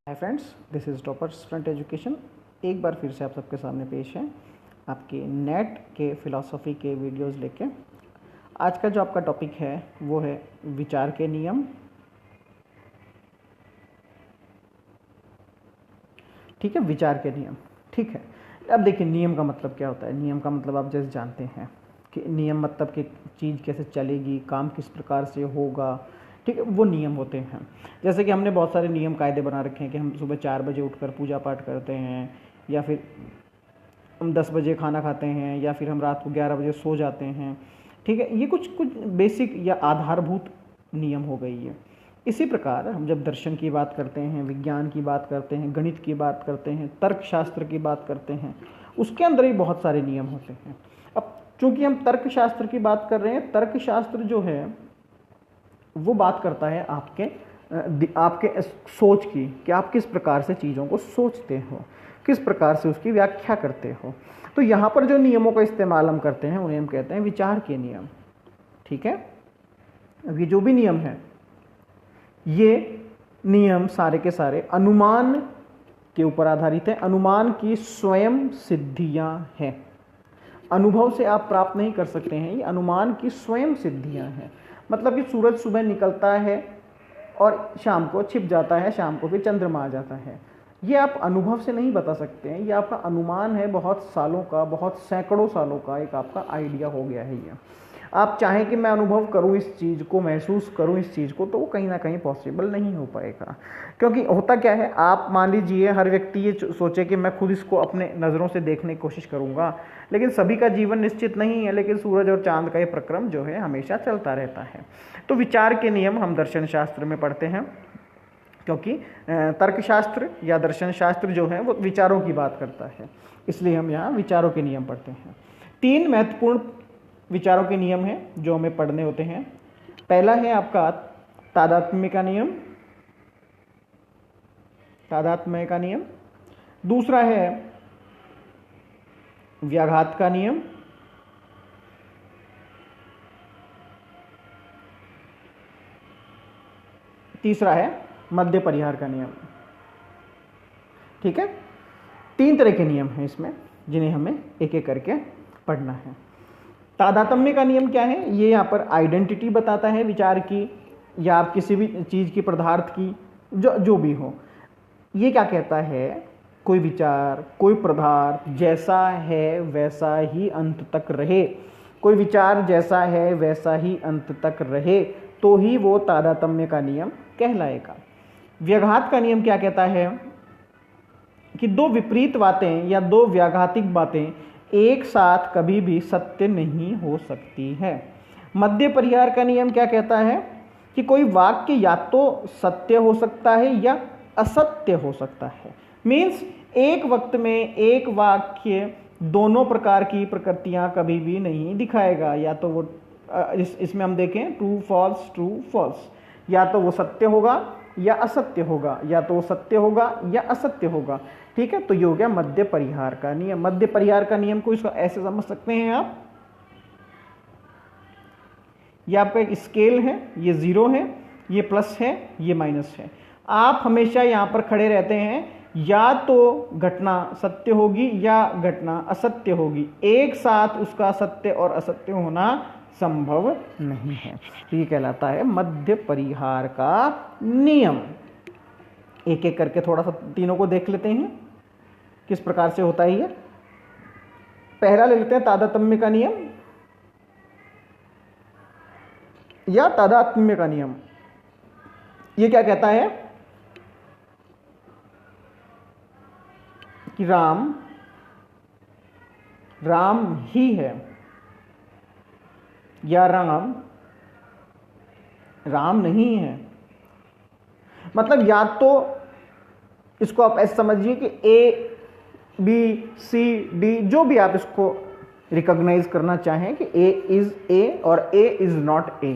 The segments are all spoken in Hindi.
Hi friends, this is toppers front education. एक बार फिर से आप सबके सामने पेश है आपके नेट के फिलॉसफी के वीडियोस लेके। आज का जो आपका टॉपिक है वो है विचार के नियम। ठीक है, विचार के नियम। ठीक है, अब देखिए नियम का मतलब क्या होता है। नियम का मतलब आप जैसे जानते हैं कि नियम मतलब कि चीज़ कैसे चलेगी, काम किस प्रकार से होगा। ठीक है, वो नियम होते हैं। जैसे कि हमने बहुत सारे नियम कायदे बना रखे हैं कि हम सुबह 4 बजे उठकर पूजा पाठ करते हैं, या फिर हम 10 बजे खाना खाते हैं, या फिर हम रात को 11 बजे सो जाते हैं। ठीक है, ये कुछ कुछ बेसिक या आधारभूत नियम हो गई है। इसी प्रकार हम जब दर्शन की बात करते हैं, विज्ञान की बात करते हैं, गणित की बात करते हैं, तर्कशास्त्र की बात करते हैं, उसके अंदर भी बहुत सारे नियम होते हैं। अब चूंकि हम तर्कशास्त्र की बात कर रहे हैं, तर्कशास्त्र जो है वो बात करता है आपके सोच की, कि आप किस प्रकार से चीज़ों को सोचते हो, किस प्रकार से उसकी व्याख्या करते हो। तो यहाँ पर जो नियमों का इस्तेमाल हम करते हैं उन्हें हम कहते हैं विचार के नियम। ठीक है, अब ये जो भी नियम है, ये नियम सारे के सारे अनुमान के ऊपर आधारित है। अनुमान की स्वयं सिद्धियां हैं, अनुभव से आप प्राप्त नहीं कर सकते हैं। ये अनुमान की स्वयं सिद्धियां हैं। मतलब कि सूरज सुबह निकलता है और शाम को छिप जाता है, शाम को फिर चंद्रमा आ जाता है। ये आप अनुभव से नहीं बता सकते हैं, ये आपका अनुमान है, बहुत सालों का, बहुत सैकड़ों सालों का एक आपका आइडिया हो गया है। ये आप चाहें कि मैं अनुभव करूं इस चीज़ को, महसूस करूं इस चीज़ को, तो वो कहीं ना कहीं पॉसिबल नहीं हो पाएगा। क्योंकि होता क्या है, आप मान लीजिए हर व्यक्ति ये सोचे कि मैं खुद इसको अपने नज़रों से देखने की कोशिश करूंगा, लेकिन सभी का जीवन निश्चित नहीं है। लेकिन सूरज और चांद का ये प्रक्रम जो है हमेशा चलता रहता है। तो विचार के नियम हम दर्शन शास्त्र में पढ़ते हैं, क्योंकि तर्कशास्त्र या दर्शन शास्त्र जो है वो विचारों की बात करता है, इसलिए हम यहाँ विचारों के नियम पढ़ते हैं। 3 महत्वपूर्ण विचारों के नियम हैं जो हमें पढ़ने होते हैं। पहला है आपका तादात्म्य का नियम, तादात्म्य का नियम। दूसरा है व्याघात का नियम। तीसरा है मध्य परिहार का नियम। ठीक है, 3 तरह के नियम हैं इसमें, जिन्हें हमें एक एक करके पढ़ना है। तादात्म्य का नियम क्या है? ये यहाँ पर आइडेंटिटी बताता है विचार की, या आप किसी भी चीज़ की, पदार्थ की, जो भी हो। ये क्या कहता है, कोई विचार, कोई पदार्थ जैसा है वैसा ही अंत तक रहे। कोई विचार जैसा है वैसा ही अंत तक रहे, तो ही वो तादात्म्य का नियम कहलाएगा। व्याघात का नियम क्या कहता है कि 2 विपरीत बातें या 2 व्याघातिक बातें एक साथ कभी भी सत्य नहीं हो सकती है। मध्य परिहार का नियम क्या कहता है कि कोई वाक्य या तो सत्य हो सकता है या असत्य हो सकता है। मीन्स एक वक्त में एक वाक्य दोनों प्रकार की प्रकृतियां कभी भी नहीं दिखाएगा। या तो वो इसमें हम देखें ट्रू फॉल्स, या तो वो सत्य होगा या असत्य होगा, या तो वो सत्य होगा या असत्य होगा। ठीक है, तो ये हो गया मध्य परिहार का नियम। मध्य परिहार का नियम को इसको ऐसे समझ सकते हैं आप, ये आपका एक स्केल है, ये 0 है, ये प्लस है, ये माइनस है। आप हमेशा यहाँ पर खड़े रहते हैं, या तो घटना सत्य होगी या घटना असत्य होगी। एक साथ उसका सत्य और असत्य होना संभव नहीं है। तो ये कहलाता है मध्य परिहार का नियम। एक एक करके थोड़ा सा तीनों को देख लेते हैं किस प्रकार से होता है ये। पहला ले लेते हैं तादात्म्य का नियम या तादात्म्य का नियम। ये क्या कहता है कि राम ही है, या राम नहीं है। मतलब या तो इसको आप ऐसे समझिए कि ए बी सी डी, जो भी आप इसको रिकॉग्नाइज करना चाहें कि ए इज ए और ए इज नॉट ए,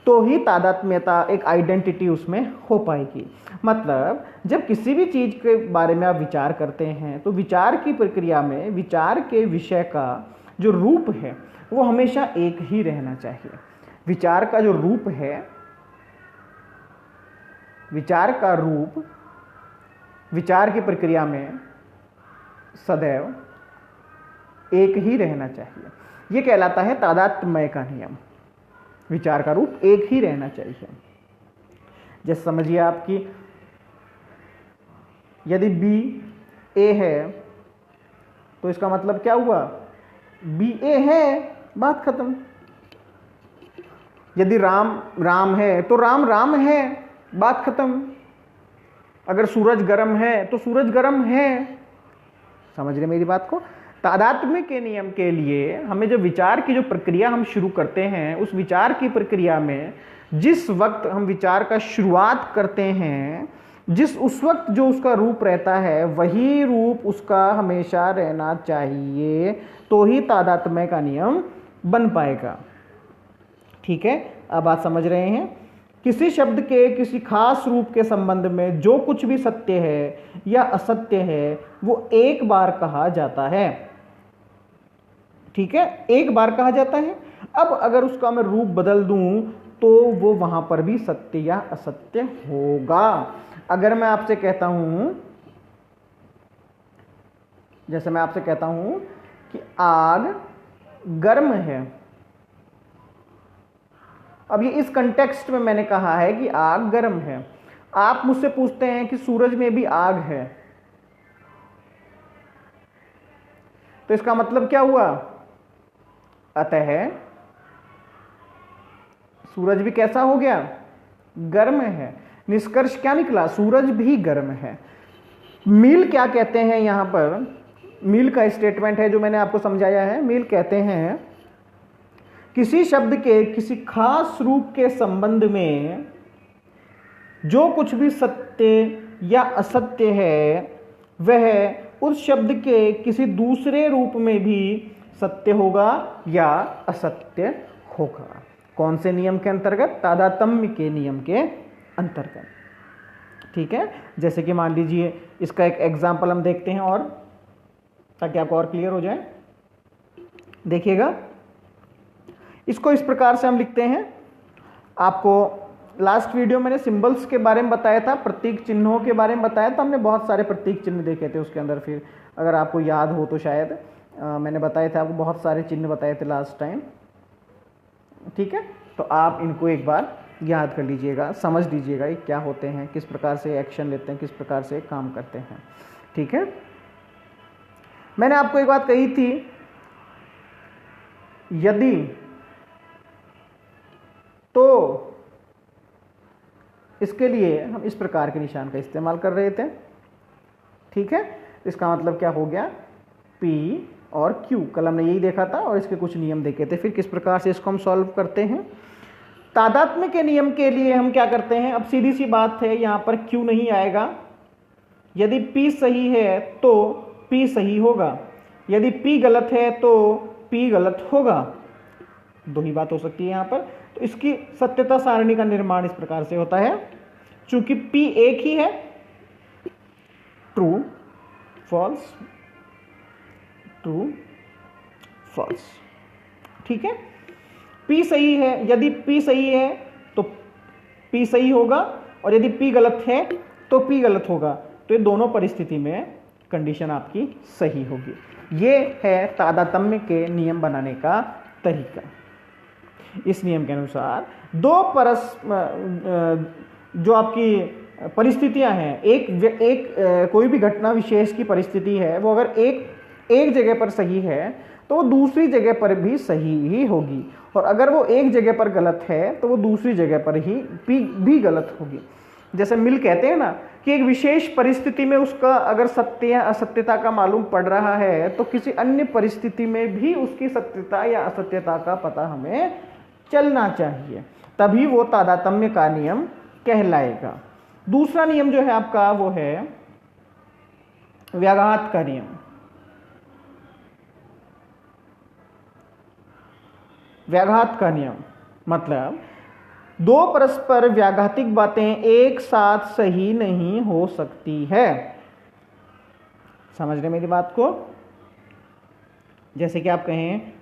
तो ही तादात्म्यता, एक आइडेंटिटी उसमें हो पाएगी। मतलब जब किसी भी चीज़ के बारे में आप विचार करते हैं, तो विचार की प्रक्रिया में विचार के विषय का जो रूप है वो हमेशा एक ही रहना चाहिए। विचार का जो रूप है, विचार का रूप विचार की प्रक्रिया में सदैव एक ही रहना चाहिए। यह कहलाता है तादात्म्य का नियम। विचार का रूप एक ही रहना चाहिए। जैसे समझिए आपकी यदि बी ए है तो इसका मतलब क्या हुआ, बी ए है, बात खत्म। यदि राम राम है तो राम राम है, बात खत्म। अगर सूरज गर्म है तो सूरज गर्म है। समझ रहे मेरी बात को? तादात्म्य के नियम के लिए हमें जो विचार की जो प्रक्रिया हम शुरू करते हैं, उस विचार की प्रक्रिया में जिस वक्त हम विचार का शुरुआत करते हैं, उस वक्त जो उसका रूप रहता है वही रूप उसका हमेशा रहना चाहिए, तो ही तादात्म्य का नियम बन पाएगा। ठीक है, अब आप समझ रहे हैं। किसी शब्द के किसी खास रूप के संबंध में जो कुछ भी सत्य है या असत्य है वो एक बार कहा जाता है। ठीक है, एक बार कहा जाता है। अब अगर उसका मैं रूप बदल दूं तो वो वहां पर भी सत्य या असत्य होगा। अगर मैं आपसे कहता हूं, जैसे मैं आपसे कहता हूं कि आग गर्म है, अब ये इस कंटेक्स्ट में मैंने कहा है कि आग गर्म है। आप मुझसे पूछते हैं कि सूरज में भी आग है, तो इसका मतलब क्या हुआ, अतः सूरज भी कैसा हो गया, गर्म है। निष्कर्ष क्या निकला, सूरज भी गर्म है। मील क्या कहते हैं यहां पर, मील का स्टेटमेंट है जो मैंने आपको समझाया है। मील कहते हैं किसी शब्द के किसी खास रूप के संबंध में जो कुछ भी सत्य या असत्य है वह उस शब्द के किसी दूसरे रूप में भी सत्य होगा या असत्य होगा। कौन से नियम के अंतर्गत, तादात्म्य के नियम के अंतर्गत। ठीक है, जैसे कि मान लीजिए इसका एक एग्जाम्पल हम देखते हैं और ताकि आपको और क्लियर हो जाए। देखिएगा, इसको इस प्रकार से हम लिखते हैं। आपको लास्ट वीडियो मैंने सिंबल्स के बारे में बताया था, प्रतीक चिन्हों के बारे में बताया था। हमने बहुत सारे प्रतीक चिन्ह देखे थे उसके अंदर। फिर अगर आपको याद हो तो शायद मैंने बताए थे आपको, बहुत सारे चिन्ह बताए थे लास्ट टाइम। ठीक है, तो आप इनको एक बार याद कर लीजिएगा, समझ लीजिएगा ये क्या होते हैं, किस प्रकार से एक्शन लेते हैं, किस प्रकार से काम करते हैं। ठीक है, मैंने आपको एक बात कही थी, यदि तो इसके लिए हम इस प्रकार के निशान का इस्तेमाल कर रहे थे। ठीक है, इसका मतलब क्या हो गया, P और Q। कल हमने यही देखा था और इसके कुछ नियम देखे थे। फिर किस प्रकार से इसको हम सॉल्व करते हैं। तादात्म्य के नियम के लिए हम क्या करते हैं, अब सीधी सी बात है, यहां पर Q नहीं आएगा। यदि P सही है तो P सही होगा, यदि P गलत है तो P गलत होगा। दो ही बात हो सकती है यहां पर। तो इसकी सत्यता सारणी का निर्माण इस प्रकार से होता है। चूंकि P एक ही है, ट्रू फॉल्स, ट्रू फॉल्स। ठीक है, P सही है, यदि P सही है तो P सही होगा, और यदि P गलत है तो P गलत होगा। तो ये दोनों परिस्थिति में कंडीशन आपकी सही होगी। ये है तादात्म्य के नियम बनाने का तरीका। इस नियम के अनुसार दो जो आपकी परिस्थितियां हैं, एक कोई भी घटना विशेष की परिस्थिति है, वो अगर एक जगह पर सही है तो वो दूसरी जगह पर भी सही ही होगी, और अगर वो एक जगह पर गलत है तो वो दूसरी जगह पर ही भी गलत होगी। जैसे मिल कहते हैं ना कि एक विशेष परिस्थिति में उसका अगर सत्य या असत्यता का मालूम पड़ रहा है तो किसी अन्य परिस्थिति में भी उसकी सत्यता या असत्यता का पता हमें चलना चाहिए, तभी वो तादात्म्य का नियम कहलाएगा। दूसरा नियम जो है आपका वो है व्याघात का नियम। व्याघात का नियम मतलब दो परस्पर व्याघातिक बातें एक साथ सही नहीं हो सकती है। समझ रहे मेरी बात को? जैसे कि आप कहें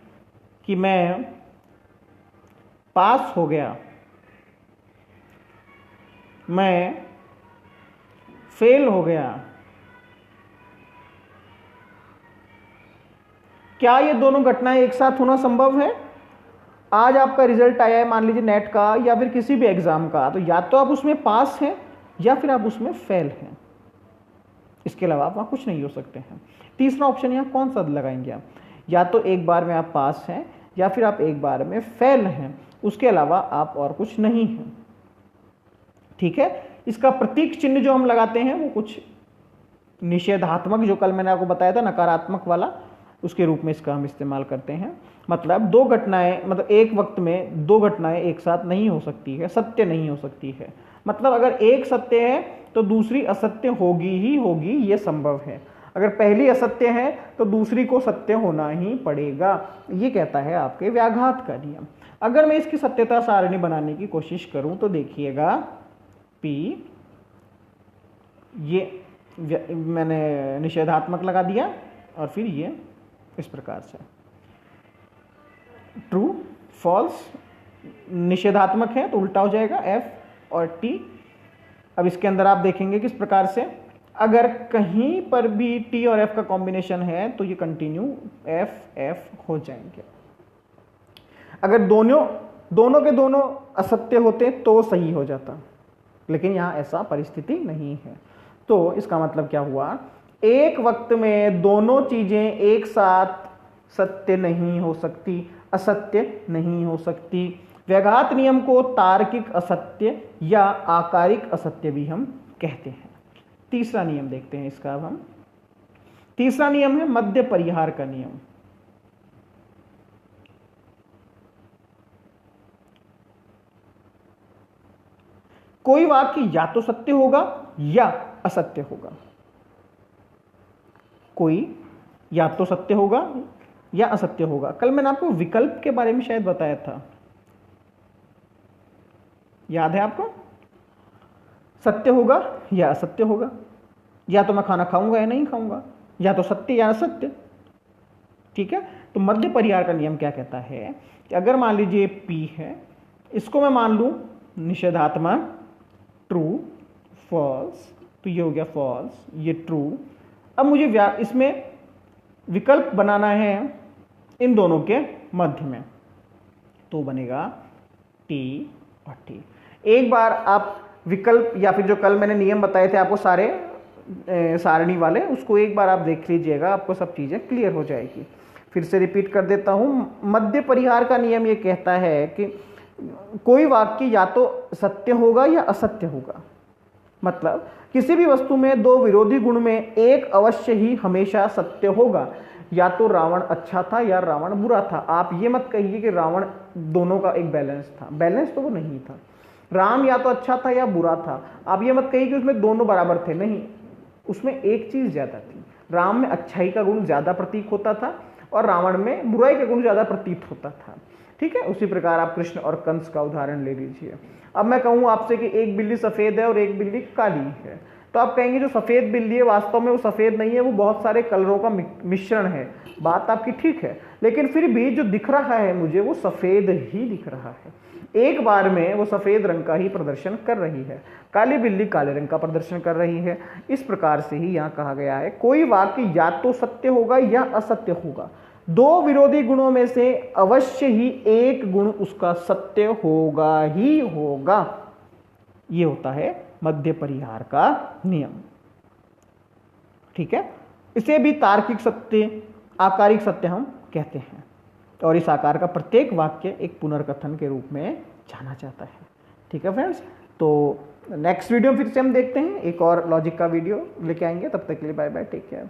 कि मैं पास हो गया, मैं फेल हो गया, क्या ये दोनों घटनाएं एक साथ होना संभव है? आज आपका रिजल्ट आया है मान लीजिए नेट का या फिर किसी भी एग्जाम का, तो या तो आप उसमें पास हैं या फिर आप उसमें फेल हैं, इसके अलावा आप वहाँ कुछ नहीं हो सकते हैं। तीसरा ऑप्शन यहाँ कौन सा लगाएंगे आप? या तो एक बार में आप पास हैं या फिर आप एक बार में फेल हैं, उसके अलावा आप और कुछ नहीं हैं। ठीक है, इसका प्रतीक चिन्ह जो हम लगाते हैं वो कुछ निषेधात्मक, जो कल मैंने आपको बताया था नकारात्मक वाला, उसके रूप में इसका हम इस्तेमाल करते हैं। मतलब दो घटनाएं, मतलब एक वक्त में दो घटनाएं एक साथ नहीं हो सकती है, सत्य नहीं हो सकती है। मतलब अगर एक सत्य है तो दूसरी असत्य होगी ही होगी, ये संभव है। अगर पहली असत्य है तो दूसरी को सत्य होना ही पड़ेगा, ये कहता है आपके व्याघात का नियम। अगर मैं इसकी सत्यता सारणी बनाने की कोशिश करूं तो देखिएगा, P, ये मैंने निषेधात्मक लगा दिया और फिर ये इस प्रकार से ट्रू फॉल्स, निषेधात्मक है तो उल्टा हो जाएगा F और T। अब इसके अंदर आप देखेंगे किस प्रकार से, अगर कहीं पर भी T और F का कॉम्बिनेशन है तो ये कंटिन्यू F F हो जाएंगे। अगर दोनों के दोनों असत्य होते तो सही हो जाता, लेकिन यहाँ ऐसा परिस्थिति नहीं है। तो इसका मतलब क्या हुआ, एक वक्त में दोनों चीजें एक साथ सत्य नहीं हो सकती, असत्य नहीं हो सकती। व्याघात नियम को तार्किक असत्य या आकारिक असत्य भी हम कहते हैं। तीसरा नियम देखते हैं इसका अब हम। तीसरा नियम है मध्य परिहार का नियम। कोई वाक्य या तो सत्य होगा या असत्य होगा, कोई या तो सत्य होगा या असत्य होगा। कल मैंने आपको विकल्प के बारे में शायद बताया था, याद है आपको? सत्य होगा या असत्य होगा, या तो मैं खाना खाऊंगा या नहीं खाऊंगा, या तो सत्य या असत्य। ठीक है, तो मध्य परिहार का नियम क्या कहता है कि अगर मान लीजिए P है, इसको मैं मान लूं निषेधात्मक, ट्रू फॉल्स, तो ये हो गया फॉल्स, ये ट्रू। अब मुझे इसमें विकल्प बनाना है इन दोनों के मध्य में, तो बनेगा T और T। एक बार आप विकल्प या फिर जो कल मैंने नियम बताए थे आपको सारे सारणी वाले, उसको एक बार आप देख लीजिएगा, आपको सब चीज़ें क्लियर हो जाएगी। फिर से रिपीट कर देता हूँ, मध्य परिहार का नियम ये कहता है कि कोई वाक्य या तो सत्य होगा या असत्य होगा। मतलब किसी भी वस्तु में दो विरोधी गुण में एक अवश्य ही हमेशा सत्य होगा, या तो रावण अच्छा था या रावण बुरा था। आप ये मत कहिए कि रावण दोनों का एक बैलेंस था, बैलेंस तो वो नहीं था। राम या तो अच्छा था या बुरा था, आप ये मत कहिए कि उसमें दोनों बराबर थे, नहीं, उसमें एक चीज ज्यादा थी। राम में अच्छाई का गुण ज्यादा प्रतीक होता था और रावण में बुराई का गुण ज्यादा प्रतीत होता था। ठीक है, उसी प्रकार आप कृष्ण और कंस का उदाहरण ले लीजिए। अब मैं कहूँ आपसे कि एक बिल्ली सफेद है और एक बिल्ली काली है, तो आप कहेंगे जो सफेद बिल्ली है वास्तव में वो सफेद नहीं है, वो बहुत सारे कलरों का मिश्रण है। बात आपकी ठीक है, लेकिन फिर भी जो दिख रहा है मुझे वो सफेद ही दिख रहा है। एक बार में वो सफेद रंग का ही प्रदर्शन कर रही है, काली बिल्ली काले रंग का प्रदर्शन कर रही है। इस प्रकार से ही यहाँ कहा गया है कोई वाक्य या तो सत्य होगा या असत्य होगा, दो विरोधी गुणों में से अवश्य ही एक गुण उसका सत्य होगा ही होगा। ये होता है मध्य परिहार का नियम। ठीक है, इसे भी तार्किक सत्य, आकारिक सत्य हम कहते हैं, और इस आकार का प्रत्येक वाक्य एक पुनर्कथन के रूप में जाना जाता है। ठीक है फ्रेंड्स, तो नेक्स्ट वीडियो फिर से हम देखते हैं, एक और लॉजिक का वीडियो लेके आएंगे। तब तक के लिए बाय बाय, टेक केयर।